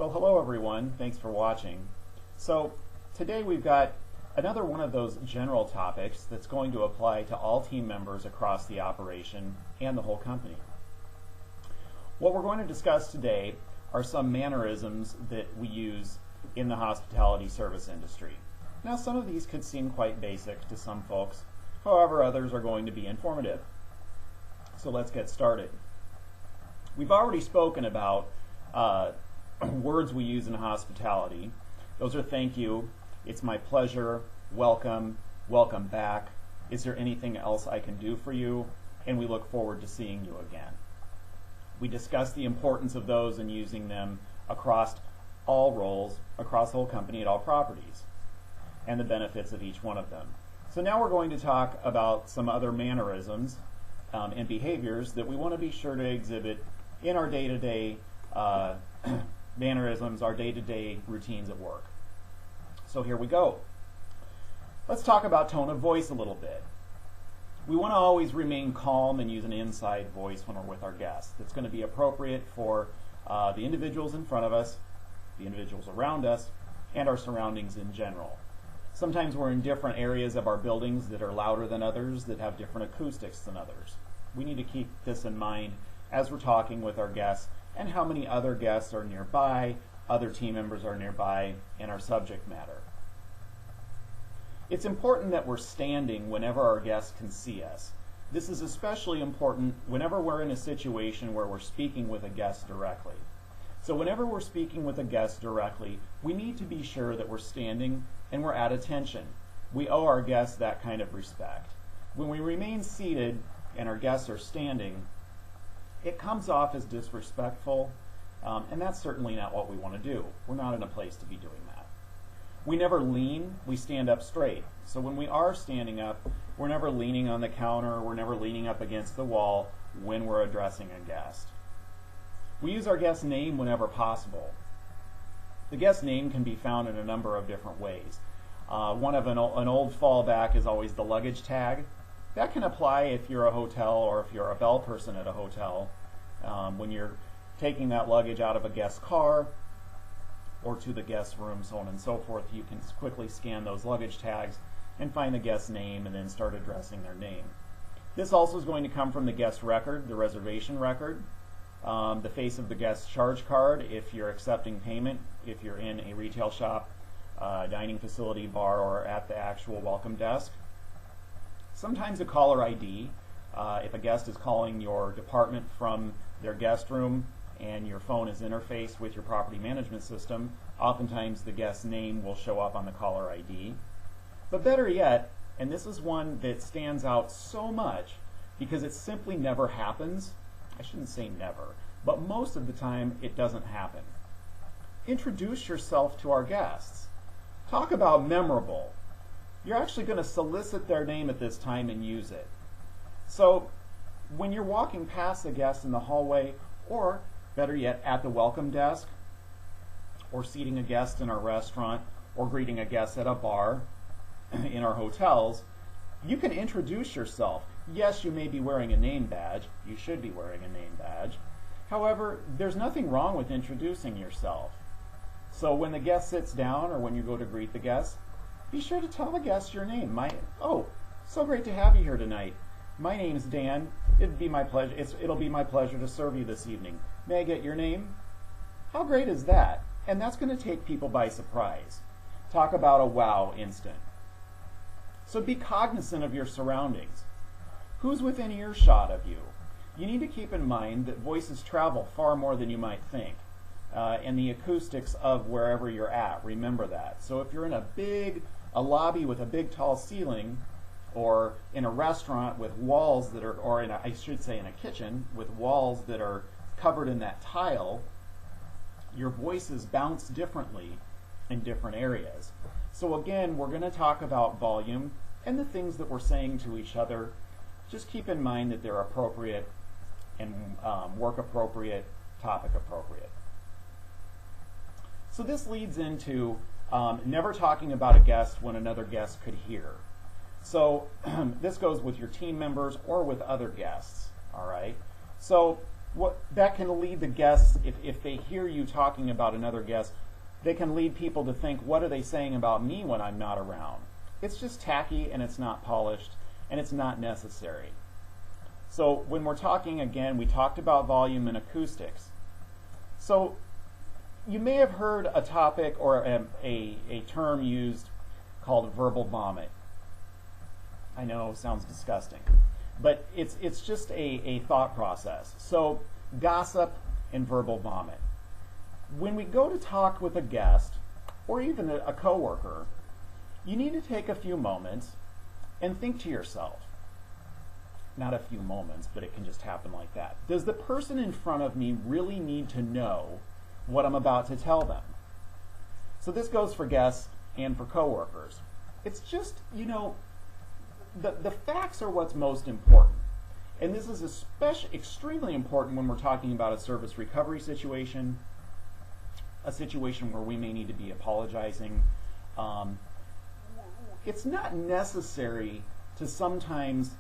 Well, hello everyone. Thanks for watching. So today we've got another one of those general topics that's going to apply to all team members across the operation and the whole company. What we're going to discuss today are some mannerisms that we use in the hospitality service industry. Now, some of these could seem quite basic to some folks, however others are going to be informative. So let's get started. We've already spoken about words we use in hospitality. Those are thank you, it's my pleasure, welcome, welcome back, is there anything else I can do for you, and we look forward to seeing you again. We discussed the importance of those and using them across all roles, across the whole company at all properties, and the benefits of each one of them. So now we're going to talk about some other mannerisms and behaviors that we want to be sure to exhibit in our day-to-day mannerisms, our day-to-day routines at work. So here we go. Let's talk about tone of voice a little bit. We want to always remain calm and use an inside voice when we're with our guests. It's going to be appropriate for the individuals in front of us, the individuals around us, and our surroundings in general. Sometimes we're in different areas of our buildings that are louder than others, that have different acoustics than others. We need to keep this in mind as we're talking with our guests and how many other guests are nearby, other team members are nearby, and our subject matter. It's important that we're standing whenever our guests can see us. This is especially important whenever we're in a situation where we're speaking with a guest directly. So whenever we're speaking with a guest directly, we need to be sure that we're standing and we're at attention. We owe our guests that kind of respect. When we remain seated and our guests are standing, it comes off as disrespectful, and that's certainly not what we want to do. We're not in a place to be doing that. We never lean, we stand up straight. So when we are standing up, we're never leaning on the counter, we're never leaning up against the wall when we're addressing a guest. We use our guest's name whenever possible. The guest name can be found in a number of different ways. One of an old fallback is always the luggage tag. That can apply if you're a hotel or if you're a bell person at a hotel. When you're taking that luggage out of a guest's car or to the guest room, so on and so forth, you can quickly scan those luggage tags and find the guest's name and then start addressing their name. This also is going to come from the guest record, the reservation record, the face of the guest charge card if you're accepting payment, if you're in a retail shop, dining facility, bar, or at the actual welcome desk. Sometimes a caller ID, if a guest is calling your department from their guest room and your phone is interfaced with your property management system, oftentimes the guest's name will show up on the caller ID. But better yet, and this is one that stands out so much because it simply never happens, I shouldn't say never, but most of the time it doesn't happen. Introduce yourself to our guests. Talk about memorable. You're actually going to solicit their name at this time and use it. So when you're walking past a guest in the hallway, or better yet, at the welcome desk, or seating a guest in our restaurant, or greeting a guest at a bar in our hotels, you can introduce yourself. Yes, you may be wearing a name badge. You should be wearing a name badge. However, there's nothing wrong with introducing yourself. So when the guest sits down or when you go to greet the guest, be sure to tell the guest your name. Oh, so great to have you here tonight. My name's Dan. It'll be my pleasure to serve you this evening. May I get your name? How great is that? And that's going to take people by surprise. Talk about a wow instant. So be cognizant of your surroundings. Who's within earshot of you? You need to keep in mind that voices travel far more than you might think. And the acoustics of wherever you're at, remember that. So if you're in a lobby with a big tall ceiling, or in a restaurant with walls that are, or in I should say in a kitchen with walls that are covered in that tile, your voices bounce differently in different areas. So again, we're going to talk about volume and the things that we're saying to each other. Just keep in mind that they're appropriate and work appropriate, topic appropriate. So this leads into never talking about a guest when another guest could hear. So this goes with your team members or with other guests, all right? So that can lead the guests, if they hear you talking about another guest, they can lead people to think, what are they saying about me when I'm not around? It's just tacky, and it's not polished, and it's not necessary. So when we're talking, again, we talked about volume and acoustics. So you may have heard a topic or a term used called verbal vomit. I know, sounds disgusting, but it's just a thought process. So gossip and verbal vomit. When we go to talk with a guest or even a coworker, you need to take a few moments and think to yourself, not a few moments, but it can just happen like that. Does the person in front of me really need to know what I'm about to tell them? So this goes for guests and for coworkers. It's just, you know, the facts are what's most important. And this is extremely important when we're talking about a service recovery situation, a situation where we may need to be apologizing. It's not necessary to sometimes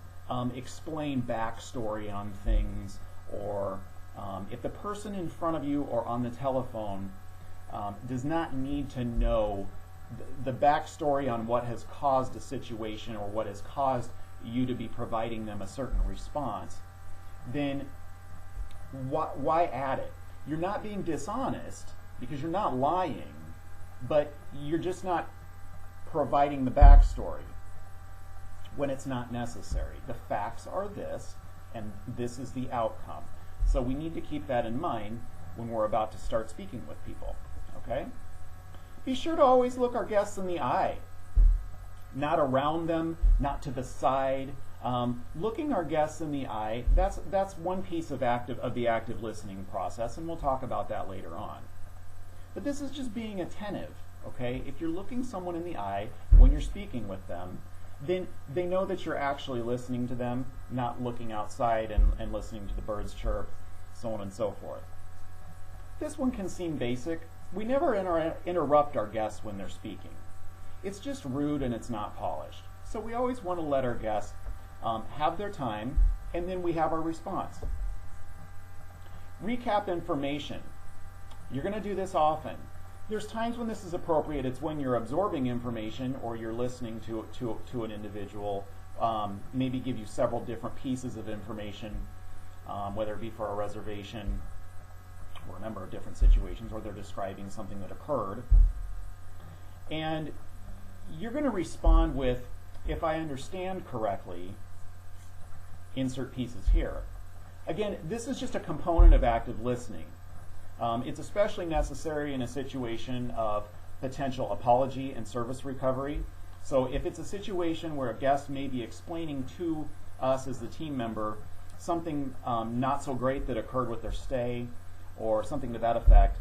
explain backstory on things, or if the person in front of you or on the telephone does not need to know the backstory on what has caused a situation or what has caused you to be providing them a certain response, then why add it? You're not being dishonest because you're not lying, but you're just not providing the backstory when it's not necessary. The facts are this, and this is the outcome. So we need to keep that in mind when we're about to start speaking with people, okay? Be sure to always look our guests in the eye, not around them, not to the side. Looking our guests in the eye, that's one piece of the active listening process, and we'll talk about that later on. But this is just being attentive, okay? If you're looking someone in the eye when you're speaking with them, then they know that you're actually listening to them, not looking outside and listening to the birds chirp, so on and so forth. This one can seem basic. We never interrupt our guests when they're speaking. It's just rude and it's not polished. So we always want to let our guests have their time, and then we have our response. Recap information. You're going to do this often. There's times when this is appropriate. It's when you're absorbing information or you're listening to an individual, maybe give you several different pieces of information, whether it be for a reservation or a number of different situations, or they're describing something that occurred. And you're going to respond with, if I understand correctly, insert pieces here. Again, this is just a component of active listening. It's especially necessary in a situation of potential apology and service recovery. So if it's a situation where a guest may be explaining to us as the team member something not so great that occurred with their stay, or something to that effect,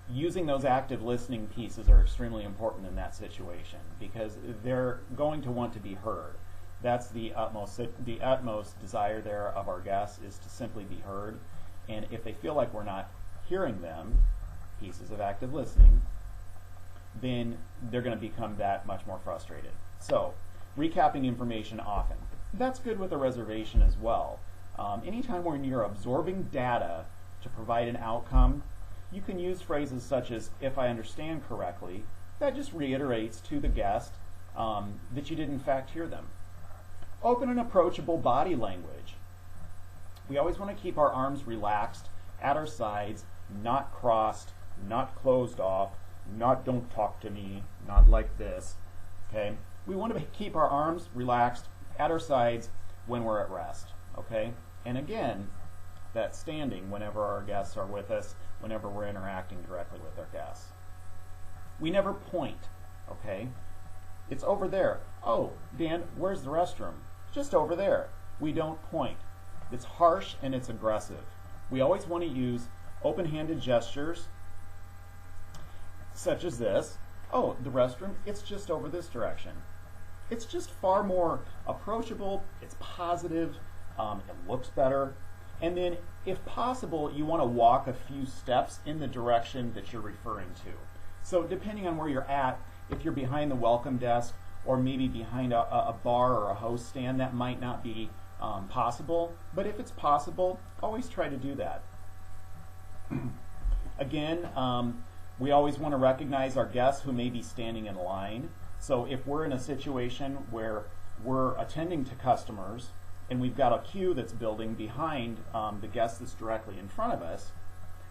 using those active listening pieces are extremely important in that situation, because they're going to want to be heard. That's the utmost desire there of our guests, is to simply be heard. And if they feel like we're not hearing them, pieces of active listening, then they're going to become that much more frustrated. So, recapping information often. That's good with a reservation as well. Anytime when you're absorbing data to provide an outcome, you can use phrases such as, if I understand correctly. That just reiterates to the guest that you did in fact hear them. Open and approachable body language. We always want to keep our arms relaxed at our sides, not crossed, not closed off, not don't talk to me, not like this. Okay? We want to keep our arms relaxed at our sides when we're at rest. Okay? And again, that's standing whenever our guests are with us, whenever we're interacting directly with our guests. We never point. Okay? It's over there. Oh, Dan, where's the restroom? Just over there. We don't point. It's harsh and it's aggressive. We always want to use open-handed gestures, such as this. Oh, the restroom, it's just over this direction. It's just far more approachable, it's positive, it looks better. And then, if possible, you want to walk a few steps in the direction that you're referring to. So depending on where you're at, if you're behind the welcome desk or maybe behind a bar or a host stand, that might not be possible, but if it's possible, always try to do that. Again, we always want to recognize our guests who may be standing in line. So if we're in a situation where we're attending to customers and we've got a queue that's building behind the guest that's directly in front of us,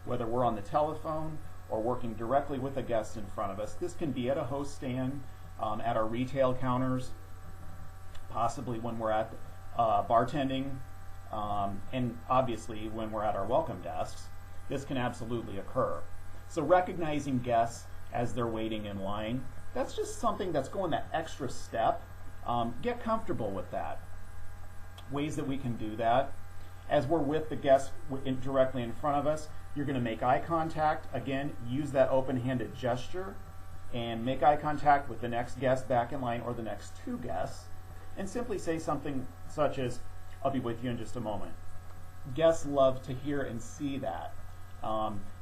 whether we're on the telephone or working directly with a guest in front of us, this can be at a host stand, at our retail counters, possibly when we're at bartending, and obviously when we're at our welcome desks. This can absolutely occur. So recognizing guests as they're waiting in line, that's just something that's going that extra step. Get comfortable with that. Ways that we can do that. As we're with the guests directly in front of us, you're going to make eye contact. Again, use that open-handed gesture and make eye contact with the next guest back in line or the next two guests, and simply say something such as, "I'll be with you in just a moment." Guests love to hear and see that.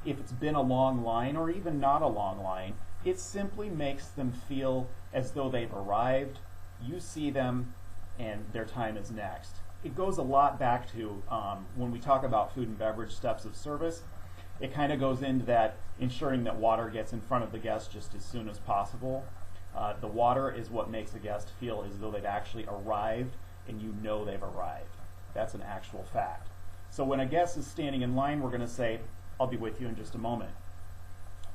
If it's been a long line or even not a long line, it simply makes them feel as though they've arrived, you see them, and their time is next. It goes a lot back to when we talk about food and beverage steps of service. It kind of goes into that ensuring that water gets in front of the guest just as soon as possible. The water is what makes a guest feel as though they've actually arrived and you know they've arrived. That's an actual fact. So when a guest is standing in line, we're going to say, "I'll be with you in just a moment."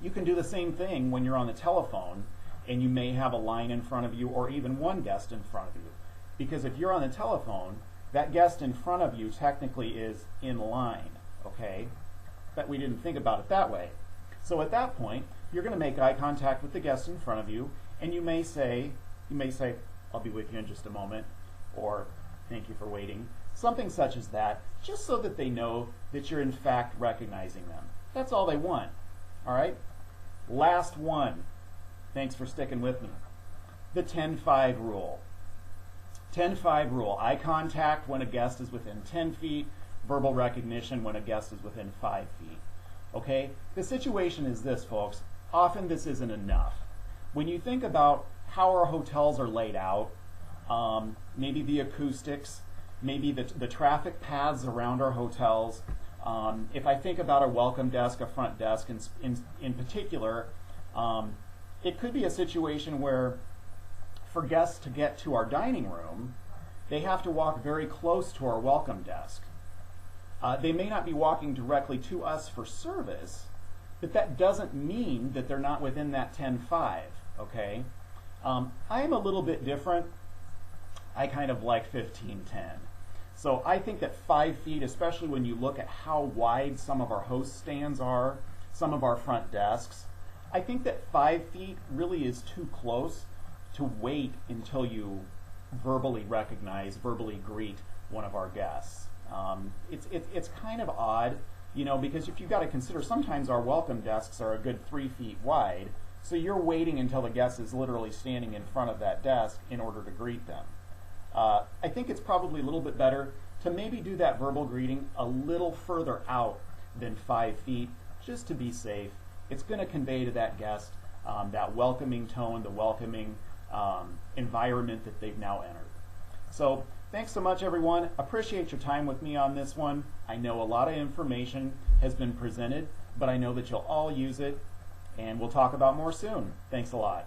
You can do the same thing when you're on the telephone and you may have a line in front of you or even one guest in front of you. Because if you're on the telephone, that guest in front of you technically is in line, okay? But we didn't think about it that way. So at that point, you're going to make eye contact with the guest in front of you, and you may say, "I'll be with you in just a moment," or "Thank you for waiting." Something such as that, just so that they know that you're in fact recognizing them. That's all they want. All right? Last one. Thanks for sticking with me. The 10-5 rule. 10-5 rule. Eye contact when a guest is within 10 feet. Verbal recognition when a guest is within 5 feet. Okay? The situation is this, folks. Often this isn't enough. When you think about how our hotels are laid out, maybe the acoustics, maybe the traffic paths around our hotels. If I think about a welcome desk, a front desk in particular, it could be a situation where for guests to get to our dining room, they have to walk very close to our welcome desk. They may not be walking directly to us for service, but that doesn't mean that they're not within that 10-5, okay? I'm a little bit different. I kind of like 15-10. So I think that 5 feet, especially when you look at how wide some of our host stands are, some of our front desks, I think that 5 feet really is too close to wait until you verbally recognize, verbally greet one of our guests. It's kind of odd, you know, because if you've got to consider, sometimes our welcome desks are a good 3 feet wide, so you're waiting until the guest is literally standing in front of that desk in order to greet them. I think it's probably a little bit better to maybe do that verbal greeting a little further out than 5 feet, just to be safe. It's going to convey to that guest that welcoming tone, the welcoming environment that they've now entered. So thanks so much, everyone. Appreciate your time with me on this one. I know a lot of information has been presented, but I know that you'll all use it, and we'll talk about more soon. Thanks a lot.